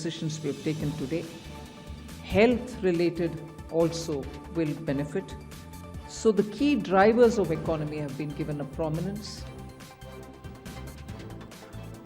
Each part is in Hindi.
decisions we have taken today. Health related also will benefit. So the key drivers of economy have been given a prominence.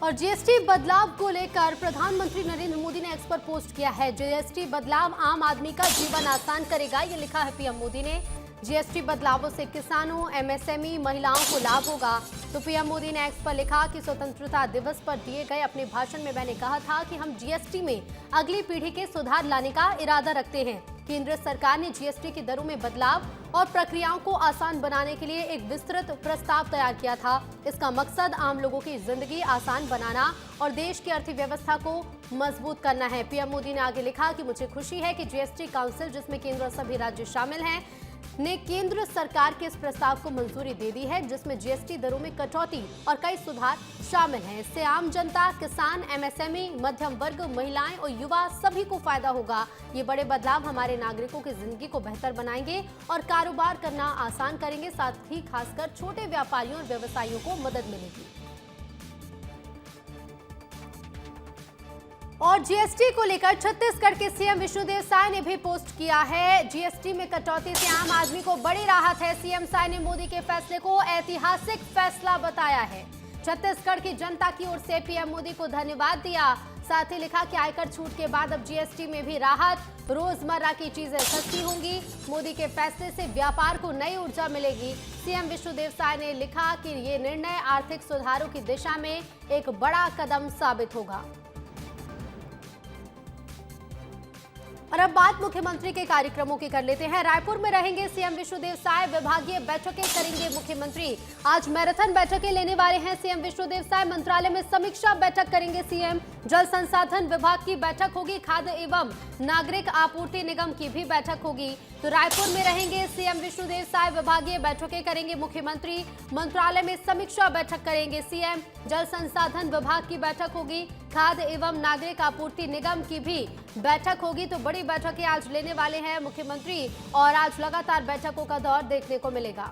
और जीएसटी बदलाव को लेकर प्रधानमंत्री नरेंद्र मोदी ने एक्स पर पोस्ट किया है। जीएसटी बदलाव आम आदमी का जीवन आसान करेगा, ये लिखा है पीएम मोदी ने। जीएसटी बदलावों से किसानों, एमएसएमई, महिलाओं को लाभ होगा। तो पीएम मोदी ने एक्स पर लिखा कि स्वतंत्रता दिवस पर दिए गए अपने भाषण में मैंने कहा था कि हम जीएसटी में अगली पीढ़ी के सुधार लाने का इरादा रखते हैं। केंद्र सरकार ने जीएसटी की दरों में बदलाव और प्रक्रियाओं को आसान बनाने के लिए एक विस्तृत प्रस्ताव तैयार किया था। इसका मकसद आम लोगों की जिंदगी आसान बनाना और देश की अर्थव्यवस्था को मजबूत करना है। पीएम मोदी ने आगे लिखा कि मुझे खुशी है कि जीएसटी काउंसिल, जिसमें केंद्र और सभी राज्य शामिल हैं, ने केंद्र सरकार के इस प्रस्ताव को मंजूरी दे दी है, जिसमें जीएसटी दरों में कटौती और कई सुधार शामिल हैं। इससे आम जनता, किसान, एमएसएमई, मध्यम वर्ग, महिलाएं और युवा सभी को फायदा होगा। ये बड़े बदलाव हमारे नागरिकों की जिंदगी को बेहतर बनाएंगे और कारोबार करना आसान करेंगे। साथ ही खासकर छोटे व्यापारियों और व्यवसायियों को मदद मिलेगी। और जीएसटी को लेकर छत्तीसगढ़ के सीएम विष्णुदेव साय ने भी पोस्ट किया है। जीएसटी में कटौती से आम आदमी को बड़ी राहत है। सीएम साय ने मोदी के फैसले को ऐतिहासिक फैसला बताया है। छत्तीसगढ़ की जनता की ओर से पीएम मोदी को धन्यवाद दिया। साथ ही लिखा कि आयकर छूट के बाद अब जीएसटी में भी राहत, रोजमर्रा की चीजें सस्ती होंगी। मोदी के फैसले से व्यापार को नई ऊर्जा मिलेगी। सीएम विष्णुदेव साय ने लिखा कि ये निर्णय आर्थिक सुधारों की दिशा में एक बड़ा कदम साबित होगा। और अब बात मुख्यमंत्री के कार्यक्रमों की कर लेते हैं। रायपुर में रहेंगे सीएम विष्णुदेव साय, विभागीय बैठकें करेंगे मुख्यमंत्री। आज मैराथन बैठकें लेने वाले हैं सीएम विष्णुदेव साय। मंत्रालय में समीक्षा बैठक करेंगे सीएम। जल संसाधन विभाग की बैठक होगी। खाद्य एवं नागरिक आपूर्ति निगम की भी बैठक होगी। तो रायपुर में रहेंगे सीएम विष्णुदेव साय, विभागीय बैठकें करेंगे मुख्यमंत्री। मंत्रालय में समीक्षा बैठक करेंगे सीएम। जल संसाधन विभाग की बैठक होगी। खाद्य एवं नागरिक आपूर्ति निगम की भी बैठक होगी। तो बड़ी बैठकें आज लेने वाले हैं मुख्यमंत्री और आज लगातार बैठकों का दौर देखने को मिलेगा।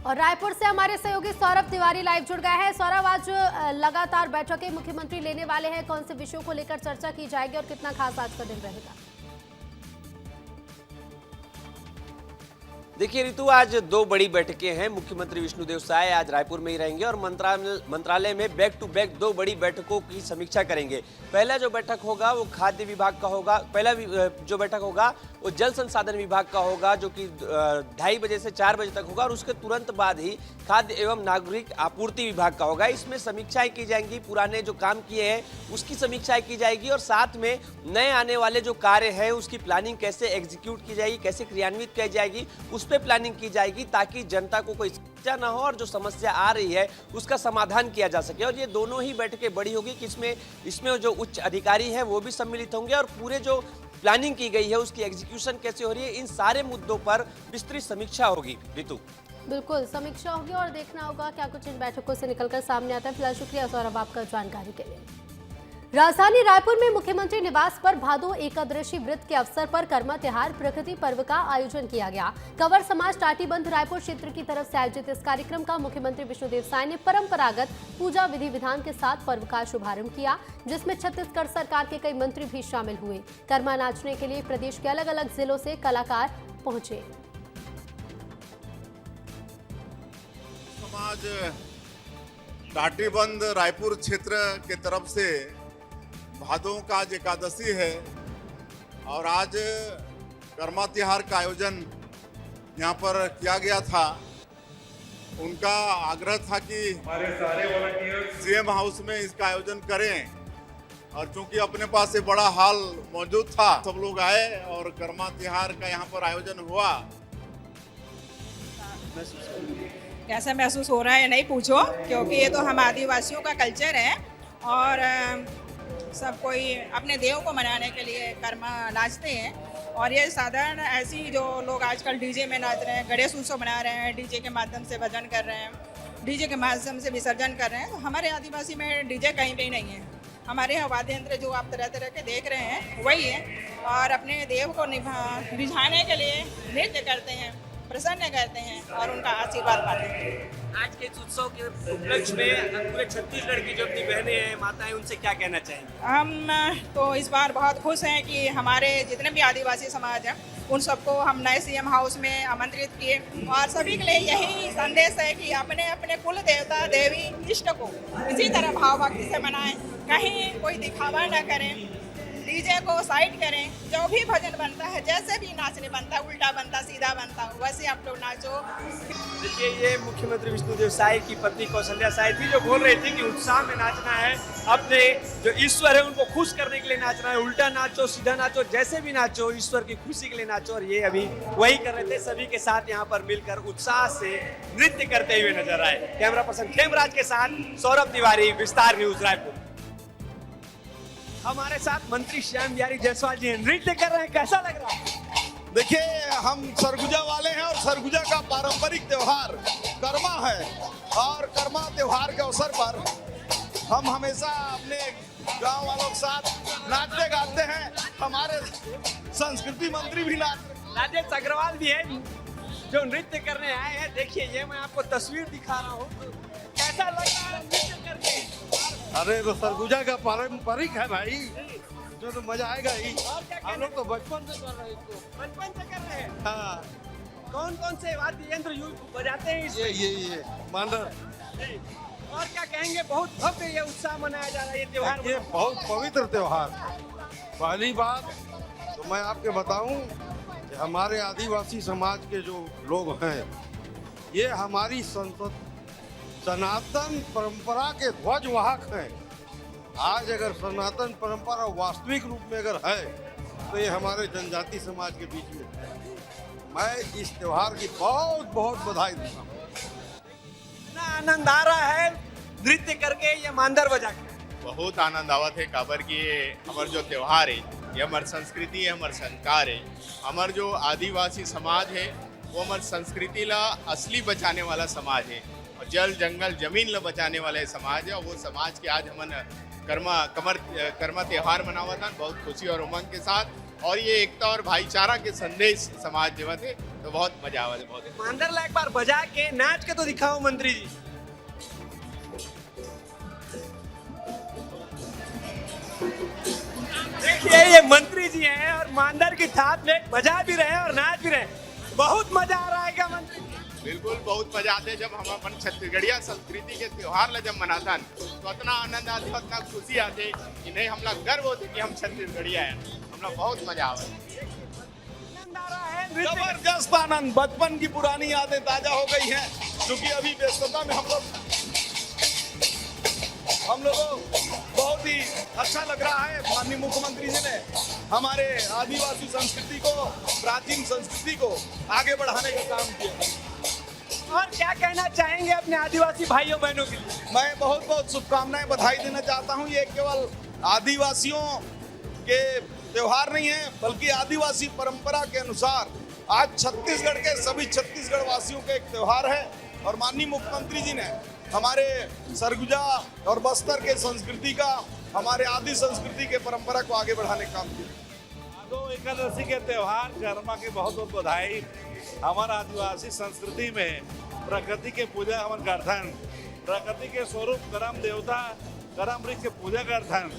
और रायपुर से हमारे सहयोगी सौरभ तिवारी लाइव जुड़ गए हैं। सौरभ, आज लगातार बैठकें मुख्यमंत्री लेने वाले हैं, कौन से विषयों को लेकर चर्चा की जाएगी और कितना खास आज का दिन रहेगा? देखिए ऋतु, आज दो बड़ी बैठकें हैं। मुख्यमंत्री विष्णुदेव साय आज रायपुर में ही रहेंगे और मंत्रालय में बैक टू बैक दो बड़ी बैठकों की समीक्षा करेंगे। पहला जो बैठक होगा वो खाद्य विभाग का होगा। पहला जो बैठक होगा वो जल संसाधन विभाग का होगा, जो कि 2:30 बजे से 4 बजे तक होगा और उसके तुरंत बाद ही खाद्य एवं नागरिक आपूर्ति विभाग का होगा। इसमें समीक्षाएं की जाएंगी, पुराने जो काम किए हैं उसकी समीक्षाएं की जाएगी और साथ में नए आने वाले जो कार्य हैं उसकी प्लानिंग कैसे एग्जीक्यूट की जाएगी, कैसे क्रियान्वित की जाएगी, उस पे प्लानिंग की जाएगी ताकि जनता को कोई समस्या ना हो और जो समस्या आ रही है उसका समाधान किया जा सके। और ये दोनों ही बैठकें बड़ी होगी कि इसमें जो उच्च अधिकारी हैं वो भी सम्मिलित होंगे और पूरे जो प्लानिंग की गई है उसकी एग्जीक्यूशन कैसे हो रही है, इन सारे मुद्दों पर विस्तृत समीक्षा होगी। ऋतु, बिल्कुल समीक्षा होगी और देखना होगा क्या कुछ इन बैठकों से निकलकर सामने आता है। फिलहाल शुक्रिया सौरभ आपका जानकारी के लिए। राजधानी रायपुर में मुख्यमंत्री निवास पर भादो एकादशी व्रत के अवसर पर कर्मा त्योहार प्रकृति पर्व का आयोजन किया गया। कंवर समाज टाटीबंध रायपुर क्षेत्र की तरफ से आयोजित इस कार्यक्रम का मुख्यमंत्री विष्णुदेव साय ने परंपरागत पूजा विधि विधान के साथ पर्व का शुभारंभ किया, जिसमें छत्तीसगढ़ सरकार के कई मंत्री भी शामिल हुए। कर्मा नाचने के लिए प्रदेश के अलग अलग जिलों से कलाकार पहुंचे। समाज टाटीबंध रायपुर क्षेत्र के तरफ से भादों का आज एकादशी है और आज कर्मा त्योहार का आयोजन यहाँ पर किया गया था। उनका आग्रह था कि हमारे सारे वॉलंटियर्स सीएम हाउस में इसका आयोजन करें और चूंकि अपने पास ये बड़ा हॉल मौजूद था, सब लोग आए और कर्मा त्योहार का यहाँ पर आयोजन हुआ। कैसा महसूस हो रहा है नहीं पूछो, क्योंकि ये तो हम आदिवासियों का कल्चर है और सब कोई अपने देव को मनाने के लिए कर्मा नाचते हैं। और ये साधारण ऐसी जो लोग आजकल डीजे में नाच रहे हैं, गणेश उत्सव मना रहे हैं, डीजे के माध्यम से भजन कर रहे हैं, डीजे के माध्यम से विसर्जन कर रहे हैं, तो हमारे आदिवासी में डीजे कहीं भी नहीं है। हमारे यहाँ वाद्य यंत्र जो आप तरह तरह के देख रहे हैं वही है और अपने देव को रिझाने के लिए नृत्य करते हैं, प्रसन्न करते हैं और उनका आशीर्वाद पाते हैं। आज के इस उत्सव के उपलक्ष्य में पूरे छत्तीसगढ़ की जो अपनी बहनें हैं, माताएं, उनसे क्या कहना चाहेंगे? हम तो इस बार बहुत खुश हैं कि हमारे जितने भी आदिवासी समाज हैं उन सबको हम नए सीएम हाउस में आमंत्रित किए और सभी के लिए यही संदेश है कि अपने अपने कुल देवता देवी इष्ट को इसी तरह भाव भक्ति से मनाएं, कहीं कोई दिखावा न करें, डीजे को साइड करें, जो भी भजन बनता है जैसे भी नाचने बनता है, उल्टा बनता सीधा बनता वैसे आप लोग नाचो। देखिए, ये मुख्यमंत्री विष्णुदेव साय की पत्नी कौशल्या साय थी जो बोल रही थी कि उत्साह में नाचना है, अपने जो ईश्वर है उनको खुश करने के लिए नाचना है, उल्टा नाचो सीधा नाचो जैसे भी नाचो, ईश्वर की खुशी के लिए नाचो। और ये अभी वही कर रहे थे, सभी के साथ यहाँ पर मिलकर उत्साह से नृत्य करते हुए नजर आए। कैमरा पर्सन खेमराज के साथ सौरभ तिवारी, विस्तार न्यूज, रायपुर। हमारे साथ मंत्री श्याम बिहारी जायसवाल जी नृत्य कर रहे हैं, कैसा लग रहा है? देखिए, हम सरगुजा वाले हैं और सरगुजा का पारंपरिक त्योहार कर्मा है और कर्मा त्योहार के अवसर पर हम हमेशा अपने गांव वालों के साथ नाचते गाते हैं। हमारे संस्कृति मंत्री भी राजेश अग्रवाल भी है जो नृत्य करने आए हैं। देखिए, ये मैं आपको तस्वीर दिखा रहा हूँ, तो कैसा लग रहा है नृत्य करके? अरे तो सरगुजा का पारंपरिक है भाई, जो तो मजा आएगा ही। हम लोग तो बचपन से कर रहे हैं इसको। बचपन से कर रहे हैं? हाँ, कौन कौन से वाद्य यंत्र बजाते हैं इसमें? ये मांडर। और क्या कहेंगे, बहुत भव्य ये उत्साह मनाया जा रहा है ये त्योहार। ये बहुत पवित्र त्योहार। पहली बात तो मैं आपके बताऊं कि हमारे आदिवासी समाज के जो लोग हैं, ये हमारी संस्कृति सनातन परंपरा के ध्वजवाहक हैं। आज अगर सनातन परंपरा वास्तविक रूप में अगर है तो ये हमारे जनजाति समाज के बीच में है। मैं इस त्योहार की बहुत बहुत बधाई देता हूँ। इतना आनंद आ रहा है नृत्य करके, ये मांदर बजा के। बहुत आनंद आवत है, काबर की हमार जो त्योहार है ये हमार संस्कृति है, हमार संस्कार है। हमार जो आदिवासी समाज है वो हमार संस्कृति ला असली बचाने वाला समाज है और जल जंगल जमीन ला बचाने वाला समाज है। और वो समाज के आज हमन कर्मा त्योहार मनावत हैं बहुत खुशी और उमंग के साथ, और ये एकता और भाईचारा के संदेश समाज देवत है, तो बहुत मजा आवत है। बहुत मांदर ला एक बार बजा के नाच के तो दिखाओ मंत्री जी। देखिए, ये मंत्री जी हैं और मांदर की थाप में बजा भी रहे हैं और नाच भी रहे हैं। बहुत मजा आ रहा है क्या मंत्री जी? बिल्कुल बहुत मजा आते है। जब हम अपन छत्तीसगढ़िया संस्कृति के त्योहार ला जब मनाता तो इतना आनंद आते, इतना खुशी आते कि नहीं, हमला गर्व होते कि हम छत्तीसगढ़िया हैं। हमला बहुत मजा आवे। आनंद आ रहा है नृत्य करके। जबरदस्त आनंद, बचपन की पुरानी यादें ताजा हो गई हैं, क्योंकि अभी व्यस्तता में हम लोगों बहुत ही अच्छा लग रहा है। माननीय मुख्यमंत्री जी ने हमारे आदिवासी संस्कृति को, प्राचीन संस्कृति को आगे बढ़ाने का काम किया। और क्या कहना चाहेंगे अपने आदिवासी भाइयों बहनों के लिए? मैं बहुत बहुत शुभकामनाएं, बधाई देना चाहता हूं। ये केवल आदिवासियों के त्योहार नहीं है, बल्कि आदिवासी परंपरा के अनुसार आज छत्तीसगढ़ के सभी छत्तीसगढ़ वासियों का एक त्योहार है। और माननीय मुख्यमंत्री जी ने हमारे सरगुजा और बस्तर के संस्कृति का, हमारे आदि संस्कृति के परंपरा को आगे बढ़ाने का काम किया। भादो एकादशी के त्योहार कर्मा की बहुत बहुत बधाई। हमारा आदिवासी संस्कृति में प्रकृति के पूजा हमन करथन, प्रकृति के स्वरूप करम देवता करम वृक्ष के पूजा करथन,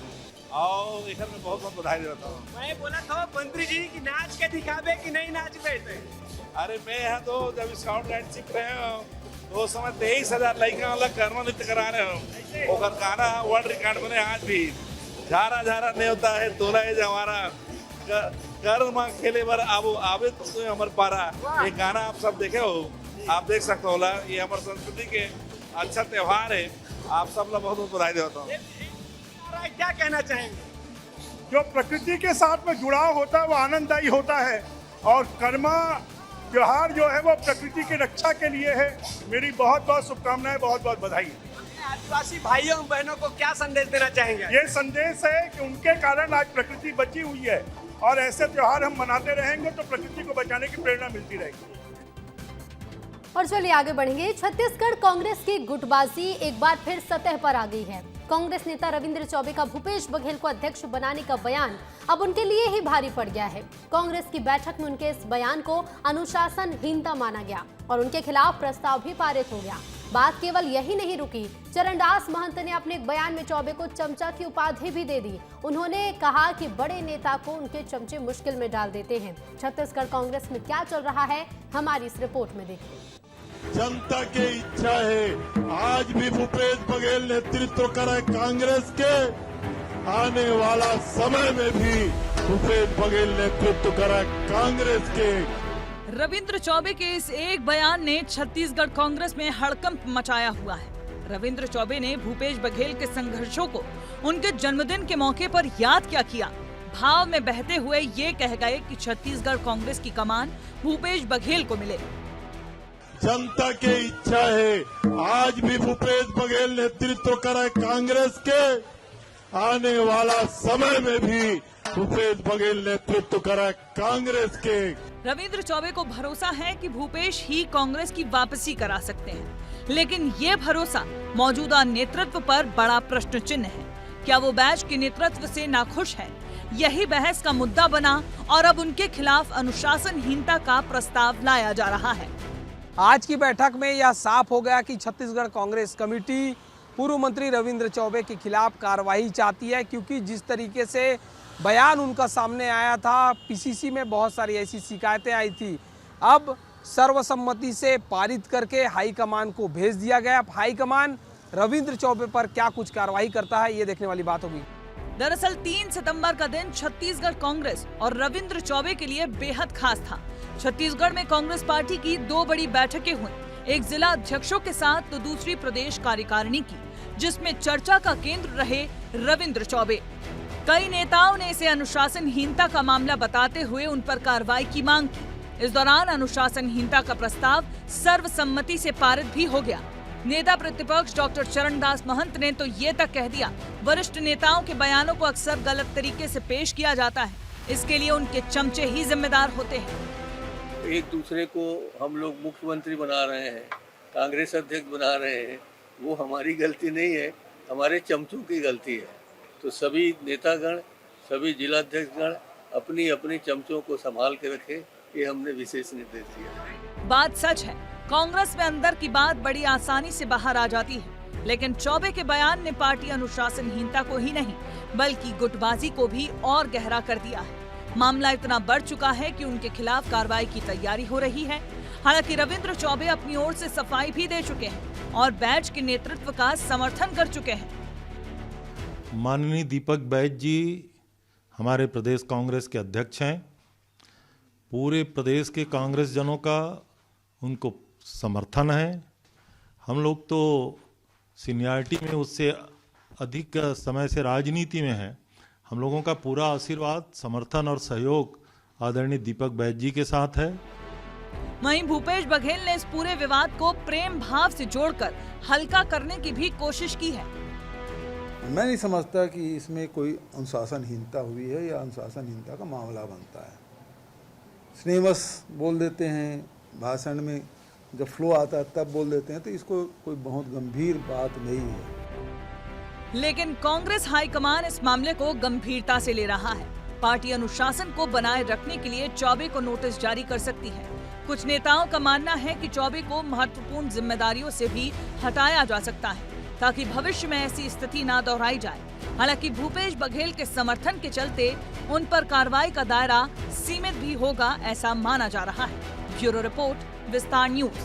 और एक में बहुत बहुत बधाई देता हूँ। मैं बोला था मंत्री जी कि नाच के दिखावे कि नहीं नाच रहे थे? अरे मैं यहाँ तो जब स्काउट गाइड सीख रहे हो तो उस समय 23,000 लड़का अलग कर्मा नृत्य करा रहे हो। और गाना वर्ल्ड रिकॉर्ड बने आज भी। झारा झारा नहीं होता है तोला है हमारा कर्म खेले बार अब आवे तो हमारे पारा। ये गाना आप सब देखे हो, आप देख सकते हो। ये हमारे संस्कृति के अच्छा त्योहार है। आप सब लोग बहुत बहुत बधाई देता हूँ। क्या कहना चाहेंगे? जो प्रकृति के साथ में जुड़ाव होता है वो आनंददायी होता है, और कर्मा त्योहार जो है वो प्रकृति की रक्षा के लिए है। मेरी बहुत बहुत शुभकामनाएं, बहुत बहुत बधाई। आदिवासी भाइयों बहनों को क्या संदेश देना चाहेंगे? ये संदेश है कि उनके कारण आज प्रकृति बची हुई है, और ऐसे त्योहार हम मनाते रहेंगे तो प्रकृति को बचाने की प्रेरणा मिलती रहेगी। और चलिए आगे बढ़ेंगे। छत्तीसगढ़ कांग्रेस की गुटबाजी एक बार फिर सतह पर आ गई है। कांग्रेस नेता रविंद्र चौबे का भूपेश बघेल को अध्यक्ष बनाने का बयान अब उनके लिए ही भारी पड़ गया है। कांग्रेस की बैठक में उनके इस बयान को अनुशासनहीनता माना गया और उनके खिलाफ प्रस्ताव भी पारित हो गया। बात केवल यही नहीं रुकी, चरणदास महंत ने अपने एक बयान में चौबे को चमचा की उपाधि भी दे दी। उन्होंने कहा कि बड़े नेता को उनके चमचे मुश्किल में डाल देते हैं। छत्तीसगढ़ कांग्रेस में क्या चल रहा है, हमारी इस रिपोर्ट में देखिए। जनता की इच्छा है, आज भी भूपेश बघेल नेतृत्व करे कांग्रेस के, आने वाला समय में भी भूपेश बघेल नेतृत्व करे कांग्रेस के। रविंद्र चौबे के इस एक बयान ने छत्तीसगढ़ कांग्रेस में हड़कंप मचाया हुआ है। रविंद्र चौबे ने भूपेश बघेल के संघर्षों को उनके जन्मदिन के मौके पर याद क्या किया, भाव में बहते हुए ये कह गए कि छत्तीसगढ़ कांग्रेस की कमान भूपेश बघेल को मिले। जनता की इच्छा है, आज भी भूपेश बघेल नेतृत्व करे कांग्रेस के, आने वाला समय में भी भूपेश बघेल नेतृत्व करे कांग्रेस के। रविंद्र चौबे को भरोसा है कि भूपेश ही कांग्रेस की वापसी करा सकते हैं, लेकिन ये भरोसा मौजूदा नेतृत्व पर बड़ा प्रश्न चिन्ह है। क्या वो बैच के नेतृत्व से नाखुश है? यही बहस का मुद्दा बना और अब उनके खिलाफ अनुशासनहीनता का प्रस्ताव लाया जा रहा है। आज की बैठक में यह साफ हो गया कि छत्तीसगढ़ कांग्रेस कमेटी पूर्व मंत्री रविंद्र चौबे के खिलाफ कार्रवाई चाहती है, क्योंकि जिस तरीके से बयान उनका सामने आया था, पीसीसी में बहुत सारी ऐसी शिकायतें आई थी। अब सर्वसम्मति से पारित करके हाईकमान को भेज दिया गया। अब हाईकमान रविंद्र चौबे पर क्या कुछ कार्रवाई करता है, ये देखने वाली बात होगी। दरअसल 3 सितंबर का दिन छत्तीसगढ़ कांग्रेस और रविंद्र चौबे के लिए बेहद खास था। छत्तीसगढ़ में कांग्रेस पार्टी की 2 बड़ी बैठकें हुई, एक जिला अध्यक्षों के साथ तो दूसरी प्रदेश कार्यकारिणी की, जिसमें चर्चा का केंद्र रहे रविंद्र चौबे। कई नेताओं ने इसे अनुशासनहीनता का मामला बताते हुए उन पर कार्रवाई की मांग की। इस दौरान अनुशासनहीनता का प्रस्ताव सर्वसम्मति से पारित भी हो गया। नेता प्रतिपक्ष डॉक्टर चरणदास महंत ने तो ये तक कह दिया, वरिष्ठ नेताओं के बयानों को अक्सर गलत तरीके से पेश किया जाता है, इसके लिए उनके चमचे ही जिम्मेदार होते हैं। एक दूसरे को हम लोग मुख्यमंत्री बना रहे हैं, कांग्रेस अध्यक्ष बना रहे हैं, वो हमारी गलती नहीं है, हमारे चमचों की गलती है। तो सभी नेतागण, सभी जिलाध्यक्षगण अपनी अपनी चमचों को संभाल के रखे, ये हमने विशेष निर्देश दिया। बात सच है, कांग्रेस में अंदर की बात बड़ी आसानी से बाहर आ जाती है, लेकिन चौबे के बयान ने पार्टी अनुशासनहीनता को ही नहीं बल्कि गुटबाजी को भी और गहरा कर दिया है। मामला इतना बढ़ चुका है कि उनके खिलाफ कार्रवाई की तैयारी हो रही है। हालांकि रविंद्र चौबे अपनी ओर से सफाई भी दे चुके हैं और बैच के नेतृत्व का समर्थन कर चुके हैं। माननीय दीपक बैच जी हमारे प्रदेश कांग्रेस के अध्यक्ष हैं। पूरे प्रदेश के कांग्रेस जनों का उनको समर्थन है। हम लोग तो सीनियरिटी में उससे अधिक समय से राजनीति में हैं। हम लोगों का पूरा आशीर्वाद, समर्थन और सहयोग आदरणीय दीपक बैच जी के साथ है। वहीं भूपेश बघेल ने इस पूरे विवाद को प्रेम भाव से जोड़कर हल्का करने की भी कोशिश की है। मैं नहीं समझता कि इसमें कोई अनुशासनहीनता हुई है या अनुशासनहीनता का मामला बनता है। स्नेहवश बोल देते हैं, भाषण में जब फ्लो आता है तब बोल देते हैं, तो इसको कोई बहुत गंभीर बात नहीं है। लेकिन कांग्रेस हाईकमान इस मामले को गंभीरता से ले रहा है। पार्टी अनुशासन को बनाए रखने के लिए चौबे को नोटिस जारी कर सकती है। कुछ नेताओं का मानना है कि चौबे को महत्वपूर्ण जिम्मेदारियों से भी हटाया जा सकता है, ताकि भविष्य में ऐसी स्थिति न दोहराई जाए। हालांकि भूपेश बघेल के समर्थन के चलते उन पर कार्रवाई का दायरा सीमित भी होगा, ऐसा माना जा रहा है। ब्यूरो रिपोर्ट, विस्तार न्यूज।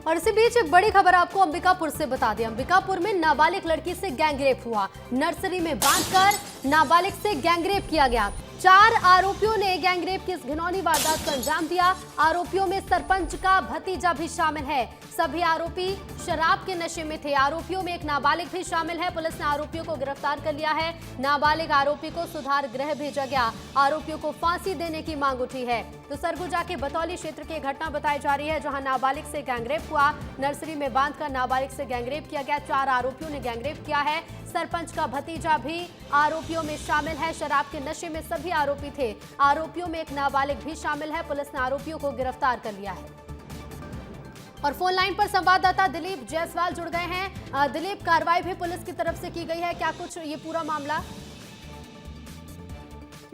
और इसी बीच एक बड़ी खबर आपको अंबिकापुर से बता दें। अंबिकापुर में नाबालिग लड़की से गैंगरेप हुआ। नर्सरी में बांधकर नाबालिग से गैंगरेप किया गया। 4 आरोपियों ने गैंगरेप की इस घिनौनी वारदात को अंजाम दिया। आरोपियों में सरपंच का भतीजा भी शामिल है। सभी आरोपी शराब के नशे में थे। आरोपियों में एक नाबालिग भी शामिल है। पुलिस ने आरोपियों को गिरफ्तार कर लिया है। नाबालिग आरोपी को सुधार गृह भेजा गया। आरोपियों को फांसी देने की मांग उठी है। तो सरगुजा के बतौली क्षेत्र की घटना बताई जा रही है, जहां नाबालिग से गैंगरेप हुआ। नर्सरी में बांधकर नाबालिग से गैंगरेप किया गया। 4 आरोपियों ने गैंगरेप किया है। सरपंच का भतीजा भी आरोपियों में शामिल है। शराब के नशे में सभी आरोपी थे। आरोपियों में एक नाबालिग भी शामिल है। पुलिस ने आरोपियों को गिरफ्तार कर लिया है। और फोन लाइन पर संवाददाता दिलीप जायसवाल जुड़ गए हैं। दिलीप, कार्रवाई भी पुलिस की तरफ से की गई है, क्या कुछ ये पूरा मामला?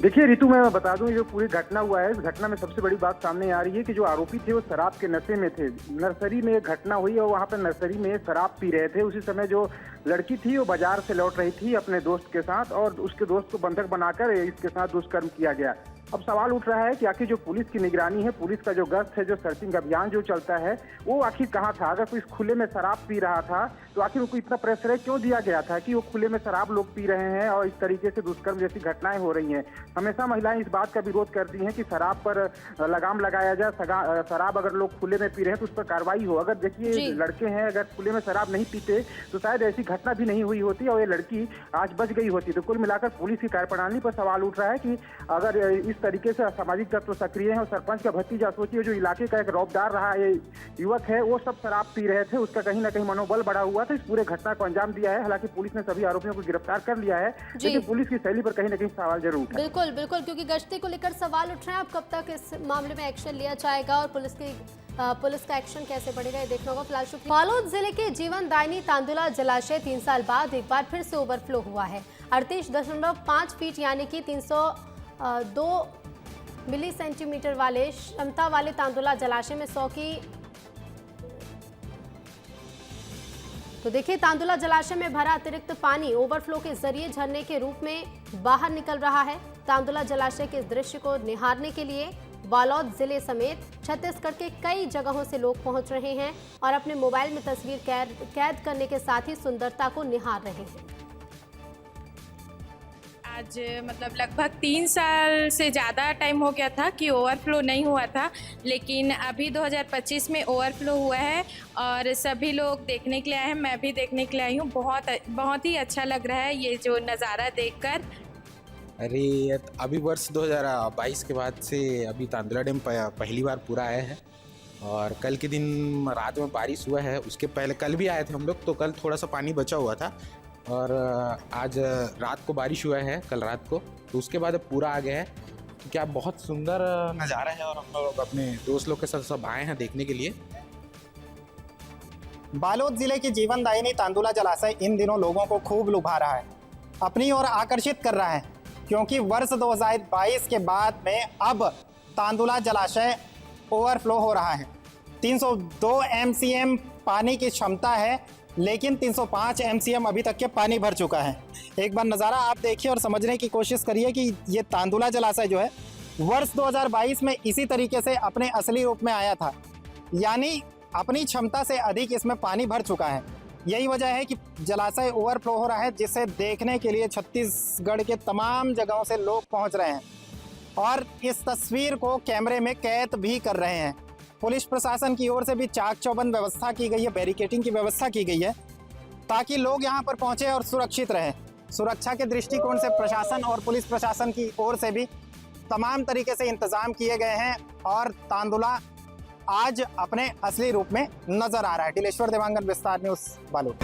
देखिए ऋतु, मैं बता दूं, ये जो पूरी घटना हुआ है, इस घटना में सबसे बड़ी बात सामने आ रही है कि जो आरोपी थे वो शराब के नशे में थे। नर्सरी में एक घटना हुई और वहां पर नर्सरी में शराब पी रहे थे। उसी समय जो लड़की थी वो बाजार से लौट रही थी अपने दोस्त के साथ और उसके दोस्त को बंधक बनाकर इसके साथ दुष्कर्म किया गया। अब सवाल उठ रहा है कि आखिर जो पुलिस की निगरानी है, पुलिस का जो गश्त है, जो सर्चिंग अभियान जो चलता है, वो आखिर कहाँ था? अगर कोई खुले में शराब पी रहा था तो आखिर उनको इतना प्रेशर क्यों दिया गया था कि वो खुले में शराब लोग पी रहे हैं और इस तरीके से दुष्कर्म जैसी घटनाएं हो रही हैं। हमेशा महिलाएं इस बात का विरोध करती हैं कि शराब पर लगाम लगाया जाए, शराब अगर लोग खुले में पी रहे हैं तो उस पर कार्रवाई हो। अगर देखिए लड़के हैं, अगर खुले में शराब नहीं पीते तो शायद ऐसी घटना भी नहीं हुई होती और ये लड़की आज बच गई होती। तो कुल मिलाकर पुलिस की कार्यप्रणाली पर सवाल उठ रहा है कि अगर इस तरीके से सामाजिक तत्व सक्रिय हैं और सरपंच का भतीजा, सोचिए जो इलाके का एक रौबदार रहा ये युवक है, वो सब शराब पी रहे थे, उसका कहीं ना कहीं मनोबल बढ़ा हुआ था, इस पूरे घटना को अंजाम दिया है। हालांकि पुलिस ने सभी आरोपियों को गिरफ्तार कर लिया है, लेकिन पुलिस की शैली पर कहीं ना कहीं सवाल जरूर उठा। बिल्कुल बिल्कुल, क्योंकि गश्ती को लेकर सवाल उठ रहे हैं। अब कब तक इस मामले में एक्शन लिया जाएगा और पुलिस का एक्शन कैसे बढ़ेगा, ये देखना होगा। फिलहाल शुक्रिया। बालोद जिले के जीवनदायिनी तांदुला जलाशय 3 साल बाद एक बार फिर से ओवरफ्लो हुआ है। 38.5 फीट यानी कि 302 मिली सेंटीमीटर वाले क्षमता वाले तांदुला जलाशय में 100 की तो देखिए तांदुला जलाशय में भरा अतिरिक्त पानी ओवरफ्लो के जरिए झरने के रूप में बाहर निकल रहा है। तांदुला जलाशय के इस दृश्य को निहारने के लिए बालोद जिले समेत छत्तीसगढ़ के कई जगहों से लोग पहुंच रहे हैं और अपने मोबाइल में तस्वीर कैद करने के साथ ही सुंदरता को निहार रहे हैं। आज मतलब लगभग 3 साल से ज़्यादा टाइम हो गया था कि ओवरफ्लो नहीं हुआ था, लेकिन अभी 2025 में ओवरफ्लो हुआ है और सभी लोग देखने के लिए आए हैं। मैं भी देखने के लिए आई हूँ। बहुत ही अच्छा लग रहा है ये जो नज़ारा देखकर। अरे अभी वर्ष 2022 के बाद से अभी तांदुला डैम पहली बार पूरा आया है और कल के दिन रात में बारिश हुआ है। उसके पहले कल भी आए थे हम लोग, तो कल थोड़ा सा पानी बचा हुआ था और आज रात को बारिश हुआ है, कल रात को, तो उसके बाद पूरा आ गया है। तो क्या बहुत सुंदर नज़ारा है और हम लोग अपने दोस्त लोग के साथ सब आए हैं देखने के लिए। बालोद जिले की जीवनदायिनी तांदुला जलाशय इन दिनों लोगों को खूब लुभा रहा है, अपनी ओर आकर्षित कर रहा है, क्योंकि वर्ष 2022 के बाद में अब तांदुला जलाशय ओवरफ्लो हो रहा है। 302 MCM पानी की क्षमता है, लेकिन 305 MCM अभी तक के पानी भर चुका है। एक बार नज़ारा आप देखिए और समझने की कोशिश करिए कि ये तांदुला जलाशय जो है वर्ष 2022 में इसी तरीके से अपने असली रूप में आया था, यानी अपनी क्षमता से अधिक इसमें पानी भर चुका है। यही वजह है कि जलाशय ओवरफ्लो हो रहा है, जिसे देखने के लिए छत्तीसगढ़ के तमाम जगहों से लोग पहुंच रहे हैं और इस तस्वीर को कैमरे में कैद भी कर रहे हैं। पुलिस प्रशासन की ओर से भी चाक चौबंद व्यवस्था की गई है, बैरिकेडिंग की व्यवस्था की गई है, ताकि लोग यहां पर पहुंचे और सुरक्षित रहें। सुरक्षा के दृष्टिकोण से प्रशासन और पुलिस प्रशासन की ओर से भी तमाम तरीके से इंतजाम किए गए हैं और तांदुला आज अपने असली रूप में नजर आ रहा है। टिलेश्वर देवांगन, विस्तार न्यूज़, बालोद।